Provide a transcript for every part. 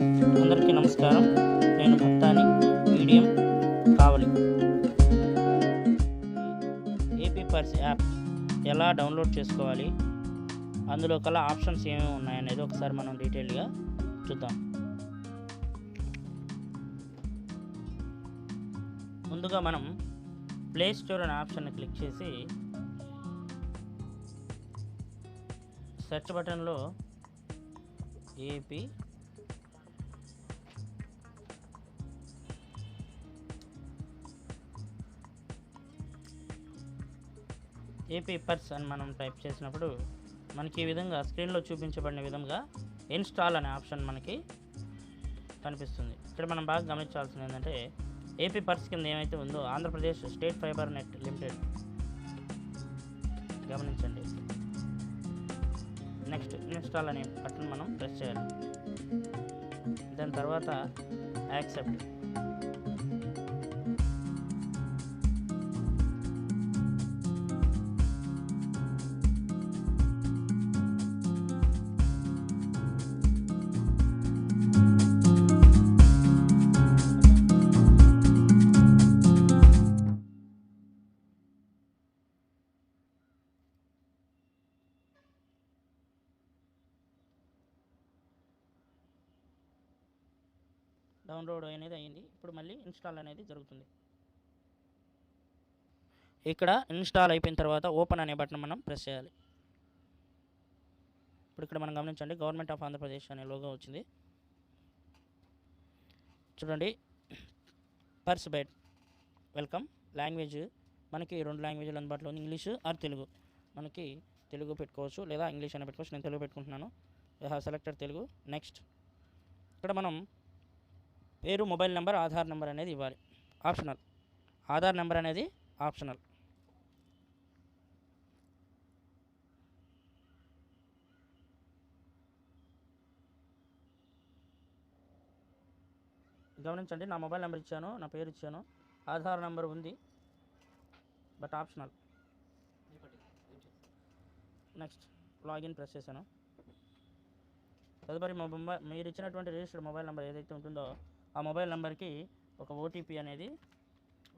అందరికీ నమస్కారం. నేను భక్తాని మీడియం కావలి. ఏపీ పర్స్ యాప్ ఎలా డౌన్లోడ్ చేసుకోవాలి, అందులో కల ఆప్షన్స్ ఏమేమి ఉన్నాయనేది ఒకసారి మనం డీటెయిల్గా చూద్దాం. ముందుగా మనం ప్లే స్టోర్ అనే ఆప్షన్ని క్లిక్ చేసి సెర్చ్ బటన్లో ఏపీ పర్స్ అని మనం టైప్ చేసినప్పుడు మనకి ఈ విధంగా స్క్రీన్లో చూపించబడిన విధంగా ఇన్స్టాల్ అనే ఆప్షన్ మనకి కనిపిస్తుంది. ఇక్కడ మనం బాగా గమనించాల్సింది ఏంటంటే ఏపీ పర్స్ కింద ఏమైతే ఉందో Andhra Pradesh state fibre net limited గమనించండి. నెక్స్ట్ ఇన్స్టాల్ అనే బటన్ మనం ప్రెస్ చేయాలి. దాని తర్వాత యాక్సెప్ట్. డౌన్లోడ్ అనేది అయింది. ఇప్పుడు మళ్ళీ ఇన్స్టాల్ అనేది జరుగుతుంది. ఇక్కడ ఇన్స్టాల్ అయిపోయిన తర్వాత ఓపెన్ అనే బటన్ మనం ప్రెస్ చేయాలి. ఇప్పుడు ఇక్కడ మనం గమనించండి, గవర్నమెంట్ ఆఫ్ ఆంధ్రప్రదేశ్ అనే లోగో వచ్చింది. చూడండి, పర్స్ బైట్ వెల్కమ్. లాంగ్వేజ్ మనకి 2 లాంగ్వేజ్లు అందుబాటులో ఉంది, ఇంగ్లీష్ ఆర్ తెలుగు. మనకి తెలుగు పెట్టుకోవచ్చు లేదా ఇంగ్లీష్ అయినా పెట్టుకోవచ్చు. నేను తెలుగు పెట్టుకుంటున్నాను. I have selected Telugu. Next ఇక్కడ మనం పేరు, మొబైల్ నెంబర్, ఆధార్ నెంబర్ అనేది ఇవ్వాలి. ఆప్షనల్. ఆధార్ నెంబర్ అనేది ఆప్షనల్. గమనించండి, నా మొబైల్ నెంబర్ ఇచ్చాను, నా పేరు ఇచ్చాను, ఆధార్ నెంబర్ ఉంది, but optional. Next login press చేశాను. తదుపరి మీరు ఇచ్చినటువంటి రిజిస్టర్డ్ మొబైల్ నెంబర్ ఏదైతే ఉంటుందో ఆ మొబైల్ నెంబర్కి ఒక ఓటీపీ అనేది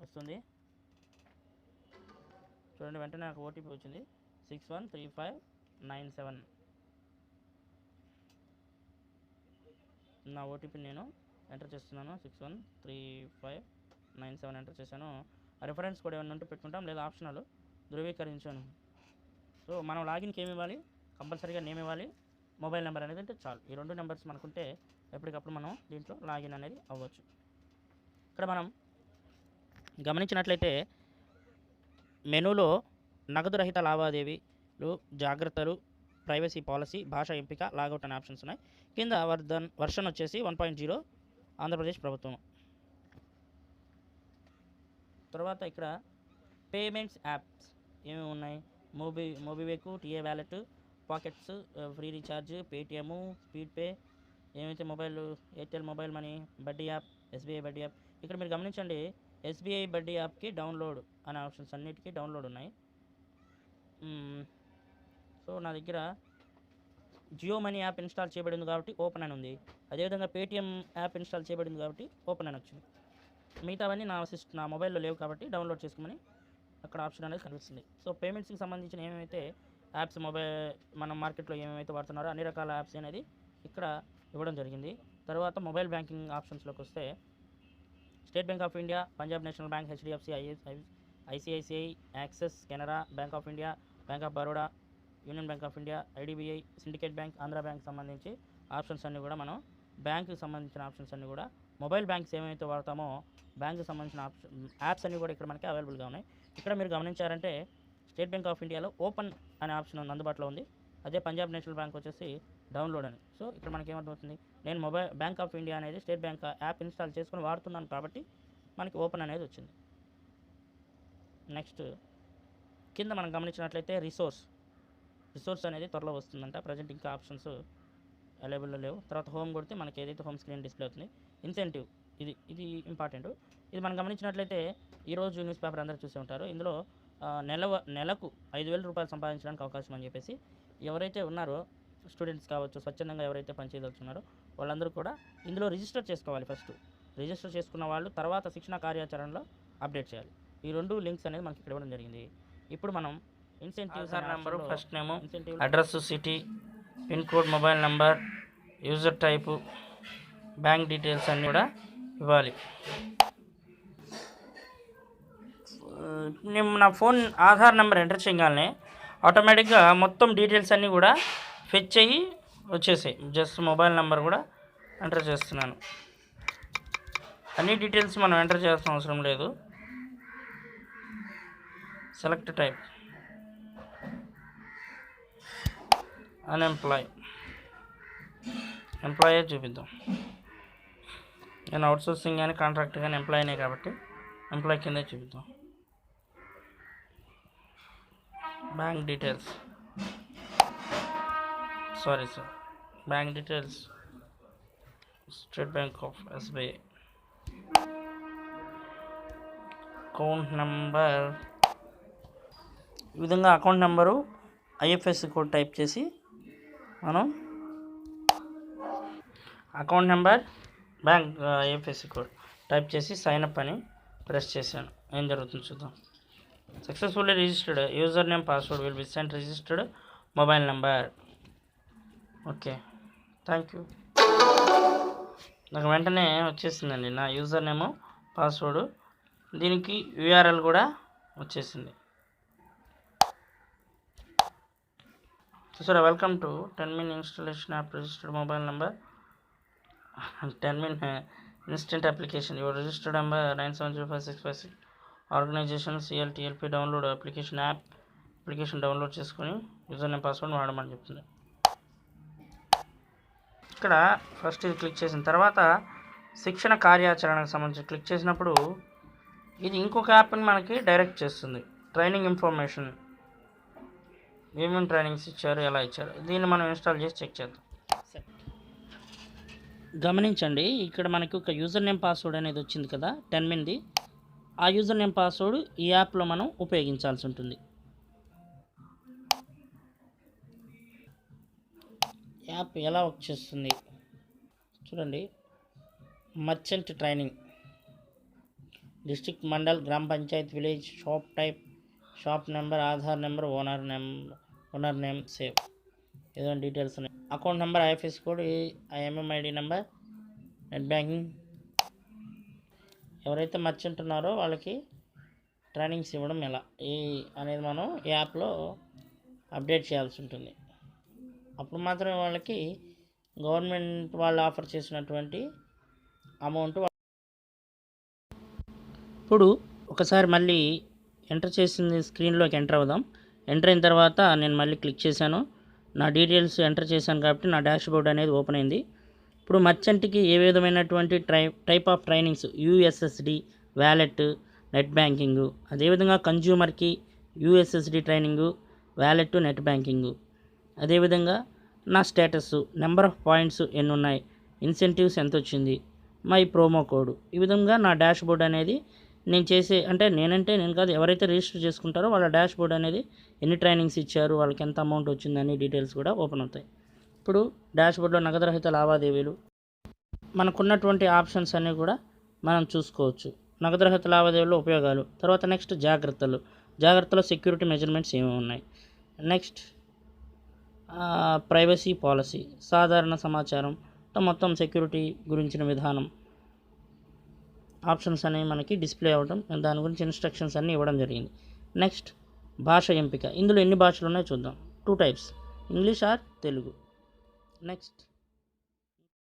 వస్తుంది. చూడండి, వెంటనే నాకు ఓటీపీ వచ్చింది 613597. నా ఓటీపీని నేను ఎంటర్ చేస్తున్నాను. 613597 ఎంటర్ చేశాను. రిఫరెన్స్ కూడా ఏమైనా ఉంటే పెట్టుకుంటాం, లేదా ఆప్షనల్ ధృవీకరించాను. సో మనం లాగిన్కి ఏమి ఇవ్వాలి? కంపల్సరీగా నేమ్ ఇవ్వాలి, మొబైల్ నెంబర్ అనేది అంటే చాలు. ఈ 2 నెంబర్స్ మనకుంటే ఎప్పటికప్పుడు మనం దీంట్లో లాగిన్ అనేది అవ్వచ్చు. ఇక్కడ మనం గమనించినట్లయితే మెనూలో నగదు రహిత లావాదేవీలు, జాగ్రత్తలు, ప్రైవసీ పాలసీ, భాష ఎంపిక, లాగౌట్ అనే ఆప్షన్స్ ఉన్నాయి. కింద వర్షన్ వచ్చేసి 1.0 ఆంధ్రప్రదేశ్ ప్రభుత్వం. తర్వాత ఇక్కడ పేమెంట్స్ యాప్స్ ఏమేమి ఉన్నాయి? MobiKwik, TA wallet, pockets, free recharge, Paytm, speed pay, ఏమైతే mobile, Airtel mobile money, buddy app, SBI buddy app. ఇక్కడ మీరు గమనించండి, ఎస్బీఐ బడ్డీ యాప్కి డౌన్లోడ్ అనే ఆప్షన్స్ అన్నిటికీ డౌన్లోడ్ ఉన్నాయి. సో నా దగ్గర జియో మనీ యాప్ ఇన్స్టాల్ చేయబడింది కాబట్టి ఓపెన్ అని ఉంది. అదేవిధంగా పేటిఎం యాప్ ఇన్స్టాల్ చేయబడింది కాబట్టి ఓపెన్ అని వచ్చింది. మిగతావన్నీ నా మొబైల్లో లేవు కాబట్టి డౌన్లోడ్ చేసుకోమని అక్కడ ఆప్షన్ అనేది కనిపిస్తుంది. సో పేమెంట్స్కి సంబంధించిన ఏమేమైతే యాప్స్ మనం మార్కెట్లో ఏమేమైతే వాడుతున్నారో అన్ని రకాల యాప్స్ అనేది ఇక్కడ ఇవ్వడం జరిగింది. తర్వాత మొబైల్ బ్యాంకింగ్ ఆప్షన్స్లోకి వస్తే state bank of India, Punjab national bank, HDFC, ICICI, axis, Canara bank of India, bank of Baroda, union bank of India, IDBI, syndicate bank, Andhra bank సంబంధించి ఆప్షన్స్ అన్నీ కూడా మనం బ్యాంకుకి సంబంధించిన ఆప్షన్స్ అన్నీ కూడా మొబైల్ బ్యాంక్స్ ఏమైతే వాడతామో బ్యాంకుకి సంబంధించిన యాప్స్ అన్నీ కూడా ఇక్కడ మనకి అవైలబుల్గా ఉన్నాయి. ఇక్కడ మీరు గమనించారంటే స్టేట్ బ్యాంక్ ఆఫ్ ఇండియాలో ఓపెన్ అనే ఆప్షన్ అందుబాటులో ఉంది. అదే పంజాబ్ నేషనల్ బ్యాంక్ వచ్చేసి డౌన్లోడ్ అని. సో ఇక్కడ మనకి ఏమవుతుంది, నేను బ్యాంక్ ఆఫ్ ఇండియా అనేది స్టేట్ బ్యాంక్ యాప్ ఇన్స్టాల్ చేసుకుని వాడుతున్నాను కాబట్టి మనకి ఓపెన్ అనేది వచ్చింది. నెక్స్ట్ కింద మనం గమనించినట్లయితే రిసోర్స్ అనేది త్వరలో వస్తుందంట. ప్రజెంట్ ఇంకా ఆప్షన్స్ అవైలబుల్లో లేవు. తర్వాత హోమ్ కొడితే మనకి ఏదైతే హోమ్ స్క్రీన్ డిస్ప్లే అవుతుంది. ఇన్సెంటివ్ ఇది ఇంపార్టెంట్. ఇది మనం గమనించినట్లయితే ఈరోజు న్యూస్ పేపర్ అందరూ చూసే ఉంటారు. ఇందులో నెలకు 5,000 రూపాయలు సంపాదించడానికి అవకాశం అని చెప్పేసి ఎవరైతే ఉన్నారో స్టూడెంట్స్ కావచ్చు, స్వచ్ఛందంగా ఎవరైతే పనిచేయదలుచున్నారో వాళ్ళందరూ కూడా ఇందులో రిజిస్టర్ చేసుకోవాలి. ఫస్ట్ రిజిస్టర్ చేసుకున్న వాళ్ళు తర్వాత శిక్షణ కార్యాచరణలో అప్డేట్ చేయాలి. ఈ 2 లింక్స్ అనేది మనకి ఇక్కడ ఇవ్వడం జరిగింది. ఇప్పుడు మనం ఇన్సెంటివ్స్ నెంబరు, ఫస్ట్ నేము, address, city, pin code, mobile number, user type, bank details అన్నీ కూడా ఇవ్వాలి. నేను నా ఫోన్ ఆధార్ నెంబర్ ఎంటర్ చేయగానే ఆటోమేటిక్గా మొత్తం డీటెయిల్స్ అన్నీ కూడా ఫెచ్ అయ్యి వచ్చేసాయి. జస్ట్ మొబైల్ నెంబర్ కూడా ఎంటర్ చేస్తున్నాను. అన్ని డీటెయిల్స్ మనం ఎంటర్ చేయాల్సిన అవసరం లేదు. సెలెక్ట్ టైప్, అన్ఎంప్లాయ్, ఎంప్లాయే చూపిద్దాం. నేను అవుట్సోర్సింగ్ కానీ కాంట్రాక్ట్ కానీ ఎంప్లాయీనే కాబట్టి ఎంప్లాయ్ కిందే చూపిద్దాం. Bank details, bank details, state bank of SBI. Account number, ఈ విధంగా account number, IFSC code type చేసి మనం account number, bank IFSC code type చేసి సైన్ అప్ అని ప్రెస్ చేశాను. ఏం జరుగుతుందో చూద్దాం. Successfully registered, user name, password will be sent, registered mobile number. Okay, thank you. నాకు వెంటనే వచ్చేసిందండి నా యూజర్ నేము, పాస్వర్డ్. దీనికి యూఆర్ఎల్ కూడా వచ్చేసింది. చూసారా, welcome to 10min installation app, registered mobile number, 10min instant application, your registered number 97055656, organisation CLTLP, download application app, application download చేసుకొని user name, password వాడమని చెప్తుంది. ఇక్కడ ఫస్ట్ ఇది క్లిక్ చేసిన తర్వాత శిక్షణ కార్యాచరణకు సంబంధించి క్లిక్ చేసినప్పుడు ఇది ఇంకొక యాప్ని మనకి డైరెక్ట్ చేస్తుంది. ట్రైనింగ్ ఇన్ఫర్మేషన్, ఏమేమి ట్రైనింగ్స్ ఇచ్చారు, ఎలా ఇచ్చారు, దీన్ని మనం ఇన్స్టాల్ చేసి చెక్ చేద్దాం. గమనించండి, ఇక్కడ మనకి ఒక యూజర్ నేమ్, పాస్వర్డ్ అనేది వచ్చింది కదా 10minది. ఆ యూజర్ నేమ్, పాస్వర్డ్ ఈ యాప్లో మనం ఉపయోగించాల్సి ఉంటుంది. యాప్ ఎలా వర్క్ చేస్తుంది చూడండి. మర్చెంట్ ట్రైనింగ్, డిస్ట్రిక్ట్, మండల్, గ్రామ Panchayat, village, shop type, shop number, Aadhaar number, owner name, save, ఏదో డీటెయిల్స్ ఉన్నాయి. Account number, IFS code, IMMID number, net banking. ఎవరైతే మర్చెంట్ ఉన్నారో వాళ్ళకి ట్రైనింగ్స్ ఇవ్వడం ఎలా అనేది మనం యాప్లో అప్డేట్ చేయాల్సి ఉంటుంది. అప్పుడు మాత్రమే వాళ్ళకి గవర్నమెంట్ వాళ్ళు ఆఫర్ చేసినటువంటి అమౌంట్. ఇప్పుడు ఒకసారి మళ్ళీ ఎంటర్ చేసింది స్క్రీన్లోకి ఎంటర్ అవుదాం. ఎంటర్ అయిన తర్వాత నేను మళ్ళీ క్లిక్ చేశాను. నా డీటెయిల్స్ ఎంటర్ చేశాను కాబట్టి నా డాష్ బోర్డ్ అనేది ఓపెన్ అయింది. ఇప్పుడు మర్చెంట్కి ఏ విధమైనటువంటి type of trainings, USSD, wallet, net banking, అదేవిధంగా కన్జ్యూమర్కి USSD training, wallet, net banking, అదేవిధంగా నా స్టేటస్, నెంబర్ ఆఫ్ పాయింట్స్ ఎన్ని ఉన్నాయి, ఇన్సెంటివ్స్ ఎంత వచ్చింది, మై ప్రోమో కోడ్. ఈ విధంగా నా డాష్ బోర్డ్ అనేది నేను చేసే, నేను కాదు, ఎవరైతే రిజిస్టర్ చేసుకుంటారో వాళ్ళ డాష్ బోర్డ్ అనేది ఎన్ని ట్రైనింగ్స్ ఇచ్చారు, వాళ్ళకి ఎంత అమౌంట్ వచ్చిందని డీటెయిల్స్ కూడా ఓపెన్ అవుతాయి. ఇప్పుడు డాష్ బోర్డ్లో నగదు రహిత లావాదేవీలు, మనకున్నటువంటి ఆప్షన్స్ అన్నీ కూడా మనం చూసుకోవచ్చు. నగదు రహిత లావాదేవీలో ఉపయోగాలు, తర్వాత నెక్స్ట్ జాగ్రత్తలో సెక్యూరిటీ మెజర్మెంట్స్ ఏమేమి ఉన్నాయి, నెక్స్ట్ ప్రైవసీ పాలసీ, సాధారణ సమాచారం, మొత్తం సెక్యూరిటీ గురించిన విధానం, ఆప్షన్స్ అనేవి మనకి డిస్ప్లే అవ్వడం, దాని గురించి ఇన్స్ట్రక్షన్స్ అన్నీ ఇవ్వడం జరిగింది. నెక్స్ట్ భాష ఎంపిక, ఇందులో ఎన్ని భాషలు ఉన్నాయో చూద్దాం. 2 types, English are Telugu. Next